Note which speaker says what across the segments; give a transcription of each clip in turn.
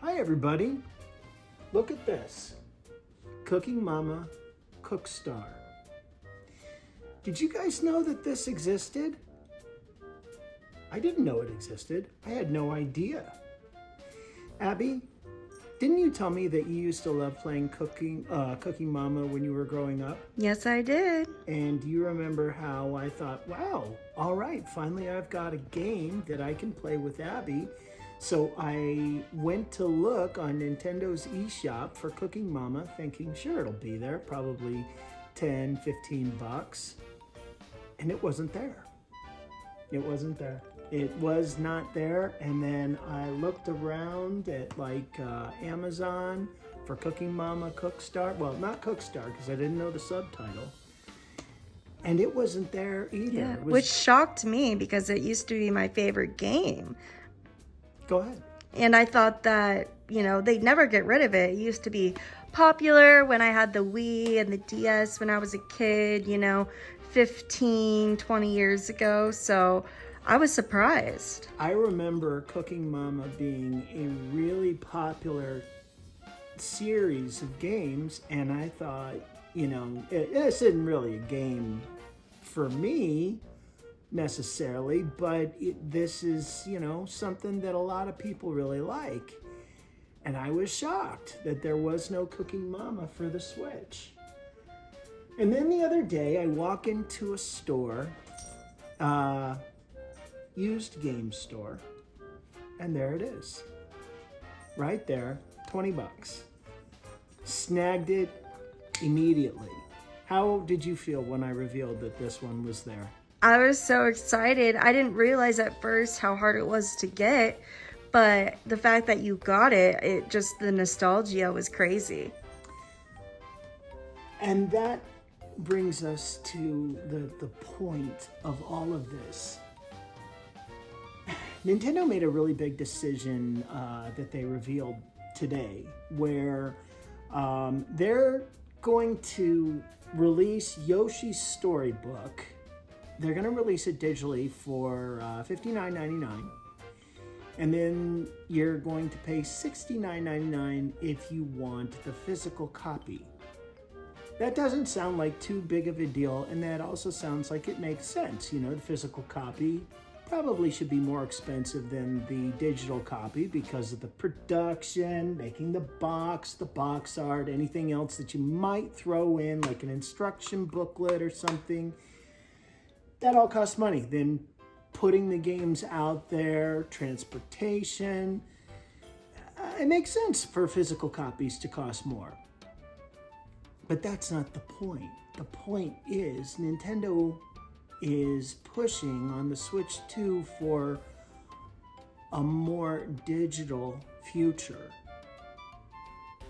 Speaker 1: Hi everybody, look at this. Cooking Mama Cookstar. Did you guys know that this existed? I didn't know it existed. I had no idea. Abby, didn't you tell me that you used to love playing Cooking Mama when you were growing up?
Speaker 2: Yes, I did.
Speaker 1: And do you remember how I thought, wow, all right, finally I've got a game that I can play with Abby. So I went to look on Nintendo's eShop for Cooking Mama, thinking, sure, it'll be there, probably 10, 15 bucks. And it wasn't there. It wasn't there. It was not there. And then I looked around at Amazon for Cooking Mama Cookstar. Well, not Cookstar because I didn't know the subtitle. And it wasn't there either.
Speaker 2: Yeah, which shocked me because it used to be my favorite game.
Speaker 1: Go ahead.
Speaker 2: And I thought that, they'd never get rid of it. It used to be popular when I had the Wii and the DS when I was a kid, 15, 20 years ago. So I was surprised.
Speaker 1: I remember Cooking Mama being a really popular series of games, and I thought, this isn't really a game for me necessarily, but this is, something that a lot of people really like. And I was shocked that there was no Cooking Mama for the Switch. And then the other day, I walk into a store, used game store, and there it is. Right there, 20 bucks. Snagged it immediately. How did you feel when I revealed that this one was there?
Speaker 2: I was so excited. I didn't realize at first how hard it was to get, but the fact that you got it, the nostalgia was crazy.
Speaker 1: And that brings us to the point of all of this. Nintendo made a really big decision that they revealed today, where they're going to release Yoshi's Storybook. They're going to release it digitally for $59.99. And then you're going to pay $69.99 if you want the physical copy. That doesn't sound like too big of a deal, and that also sounds like it makes sense. The physical copy probably should be more expensive than the digital copy because of the production, making the box art, anything else that you might throw in, like an instruction booklet or something. That all costs money. Then putting the games out there, transportation. It makes sense for physical copies to cost more. But that's not the point. The point is Nintendo is pushing on the Switch 2 for a more digital future.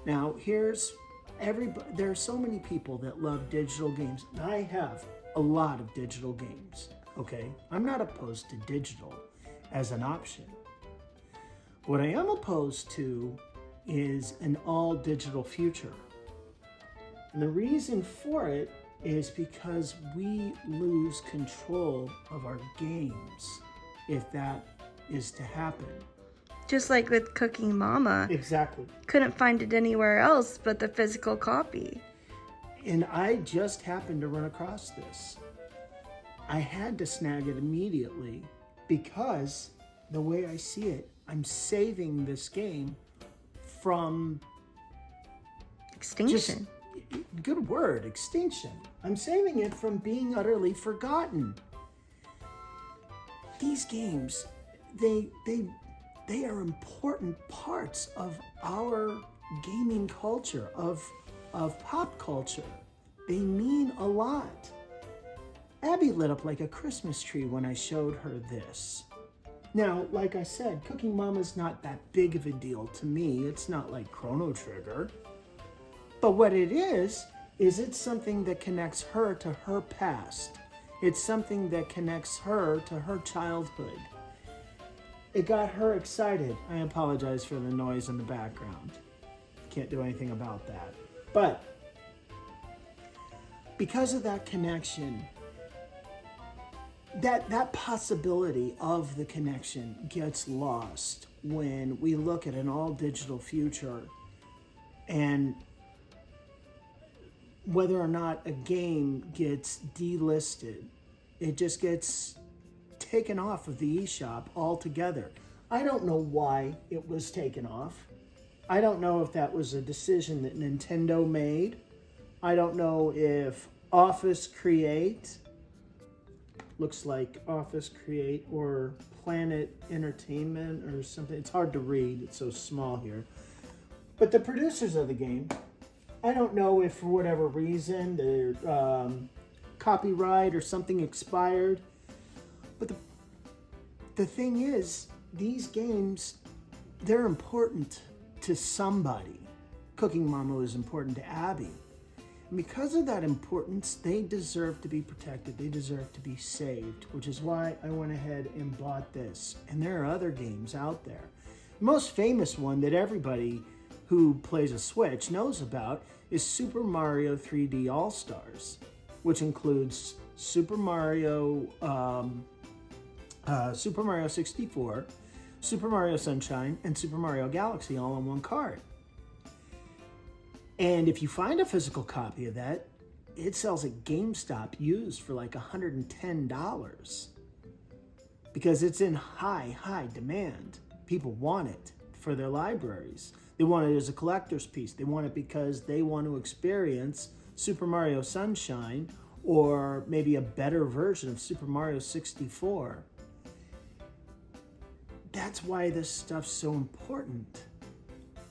Speaker 1: Now, there are so many people that love digital games. And I have a lot of digital games, okay? I'm not opposed to digital as an option. What I am opposed to is an all-digital future. And the reason for it is because we lose control of our games if that is to happen.
Speaker 2: Just like with Cooking Mama.
Speaker 1: Exactly.
Speaker 2: Couldn't find it anywhere else but the physical copy.
Speaker 1: And I just happened to run across this. I had to snag it immediately because the way I see it, I'm saving this game from
Speaker 2: extinction.
Speaker 1: Good word, extinction. I'm saving it from being utterly forgotten. These games, they are important parts of our gaming culture, of pop culture. They mean a lot. Abby lit up like a Christmas tree when I showed her this. Now, like I said, Cooking Mama's not that big of a deal to me. It's not like Chrono Trigger. But what it is it's something that connects her to her past. It's something that connects her to her childhood. It got her excited. I apologize for the noise in the background. Can't do anything about that. But because of that connection, that possibility of the connection gets lost when we look at an all-digital future and whether or not a game gets delisted. It just gets taken off of the eShop altogether. I don't know why it was taken off. I don't know if that was a decision that Nintendo made. I don't know if Office Create, looks like Office Create, or Planet Entertainment or something. It's hard to read, it's so small here. But the producers of the game, I don't know if for whatever reason their copyright or something expired. But the thing is, these games, they're important to somebody. Cooking Mama is important to Abby. And because of that importance, they deserve to be protected. They deserve to be saved, which is why I went ahead and bought this. And there are other games out there. The most famous one that everybody who plays a Switch knows about is Super Mario 3D All-Stars, which includes Super Mario 64, Super Mario Sunshine, and Super Mario Galaxy all on one card. And if you find a physical copy of that, it sells at GameStop used for like $110 because it's in high demand. People want it for their libraries. They want it as a collector's piece. They want it because they want to experience Super Mario Sunshine or maybe a better version of Super Mario 64. That's why this stuff's so important.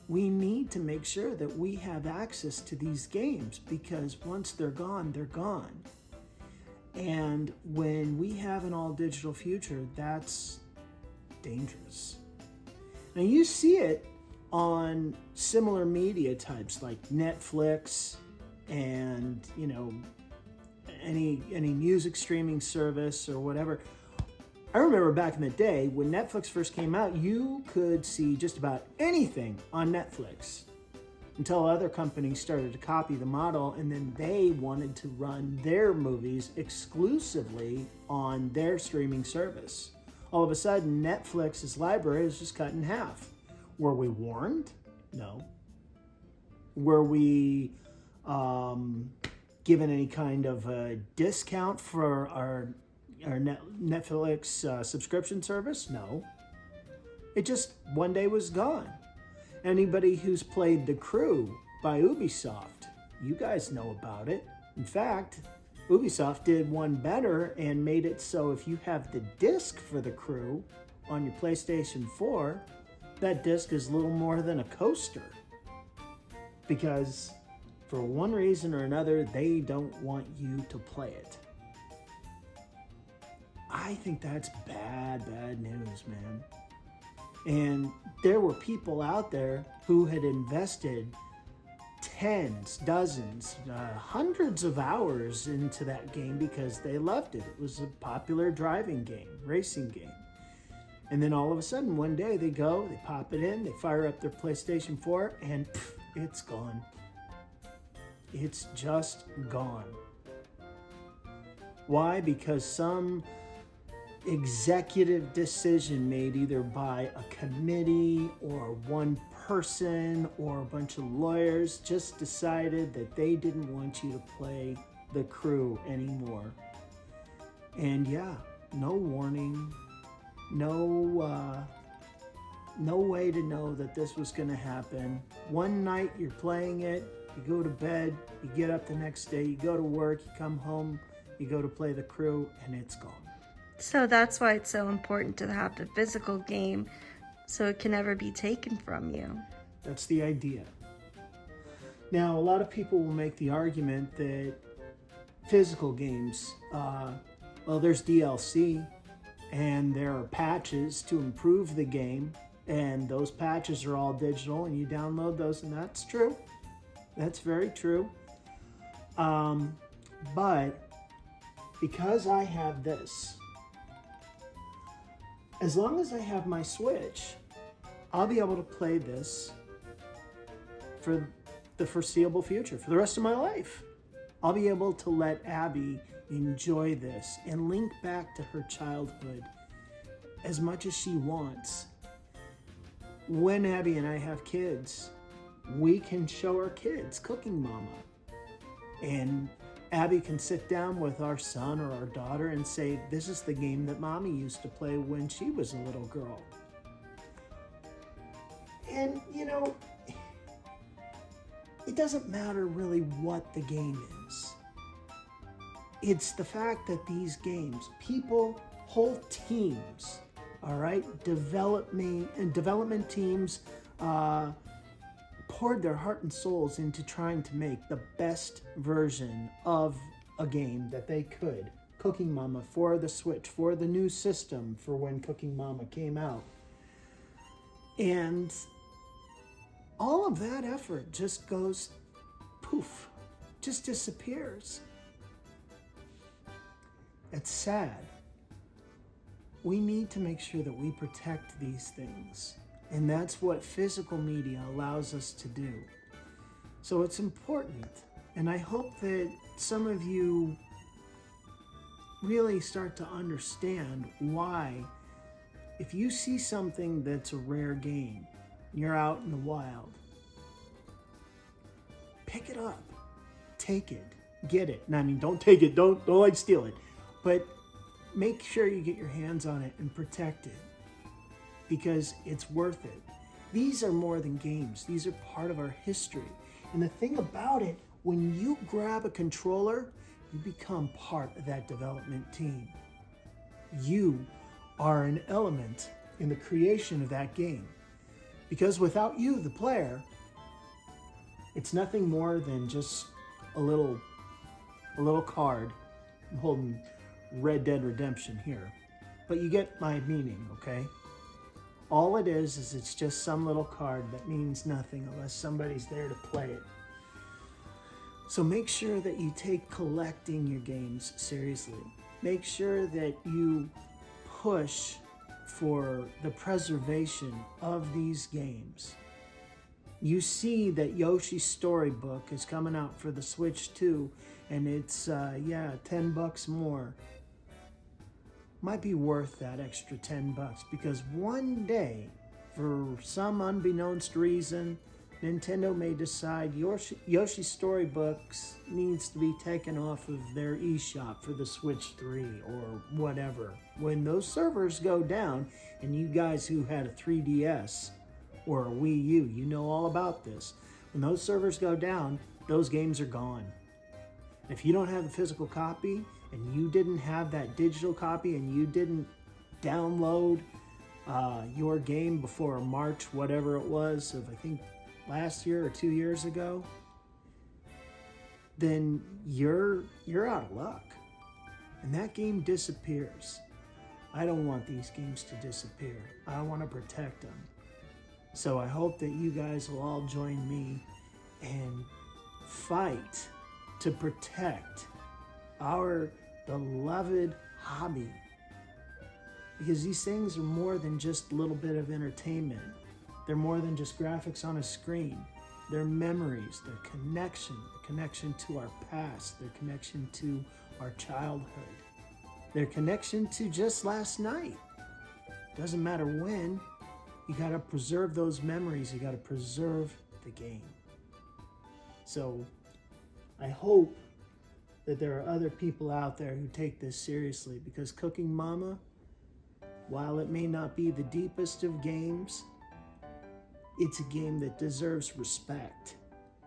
Speaker 1: We need to make sure that we have access to these games because once they're gone, they're gone. And when we have an all-digital future, that's dangerous. Now you see it on similar media types like Netflix and, you know, any music streaming service or whatever. I remember back in the day when Netflix first came out, you could see just about anything on Netflix until other companies started to copy the model, and then they wanted to run their movies exclusively on their streaming service. All of a sudden, Netflix's library is just cut in half. Were we warned? No. Were we given any kind of a discount for our Netflix subscription service? No. It just one day was gone. Anybody who's played The Crew by Ubisoft, you guys know about it. In fact, Ubisoft did one better and made it so if you have the disc for The Crew on your PlayStation 4, that disc is little more than a coaster. Because for one reason or another, they don't want you to play it. I think that's bad news, man. And there were people out there who had invested tens, dozens, hundreds of hours into that game because they loved it. It was a popular driving game, racing game. And then all of a sudden, one day they go, they pop it in, they fire up their PlayStation 4, and it's gone. It's just gone. Why? Because some executive decision made either by a committee or one person or a bunch of lawyers just decided that they didn't want you to play The Crew anymore. And yeah, no warning, no way to know that this was going to happen. One night you're playing it, you go to bed, you get up the next day, you go to work, you come home, you go to play The Crew, and it's gone.
Speaker 2: So that's why it's so important to have the physical game so it can never be taken from you.
Speaker 1: That's the idea. Now, a lot of people will make the argument that physical games, well, there's DLC and there are patches to improve the game, and those patches are all digital and you download those, and that's true. That's very true. But because I have this, as long as I have my Switch, I'll be able to play this for the foreseeable future, for the rest of my life. I'll be able to let Abby enjoy this and link back to her childhood as much as she wants. when Abby and I have kids, we can show our kids Cooking Mama. And Abby can sit down with our son or our daughter and say, this is the game that Mommy used to play when she was a little girl. And, you know, it doesn't matter really what the game is. It's the fact that these games, people, whole teams, all right, development teams poured their heart and souls into trying to make the best version of a game that they could. Cooking Mama for the Switch, for the new system for when Cooking Mama came out. And all of that effort just goes poof, just disappears. It's sad. We need to make sure that we protect these things. And that's what physical media allows us to do. So it's important. And I hope that some of you really start to understand why, if you see something that's a rare game, you're out in the wild, pick it up, take it, get it. And I mean, don't take it, don't like steal it, but make sure you get your hands on it and protect it, because it's worth it. These are more than games. These are part of our history. And the thing about it, when you grab a controller, you become part of that development team. You are an element in the creation of that game. Because without you, the player, it's nothing more than just a little card. I'm holding Red Dead Redemption here. But you get my meaning, okay? All it is it's just some little card that means nothing unless somebody's there to play it. So make sure that you take collecting your games seriously. Make sure that you push for the preservation of these games. You see that Yoshi's Storybook is coming out for the Switch too, and it's, $10 more. Might be worth that extra $10 because one day, for some unbeknownst reason, Nintendo may decide Yoshi's Storybooks needs to be taken off of their eShop for the Switch 3 or whatever. When those servers go down, and you guys who had a 3DS or a Wii U, you know all about this. When those servers go down, those games are gone. If you don't have the physical copy, and you didn't have that digital copy, and you didn't download your game before March, whatever it was, of I think last year or 2 years ago, then you're out of luck. And that game disappears. I don't want these games to disappear. I want to protect them. So I hope that you guys will all join me and fight to protect our beloved hobby. Because these things are more than just a little bit of entertainment. They're more than just graphics on a screen. They're memories, their connection to our past, their connection to our childhood, their connection to just last night. Doesn't matter when, you gotta preserve those memories, you gotta preserve the game. So I hope that there are other people out there who take this seriously, because Cooking Mama, while it may not be the deepest of games, it's a game that deserves respect.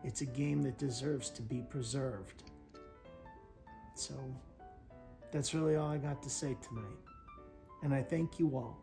Speaker 1: It's a game that deserves to be preserved. So that's really all I got to say tonight. And I thank you all.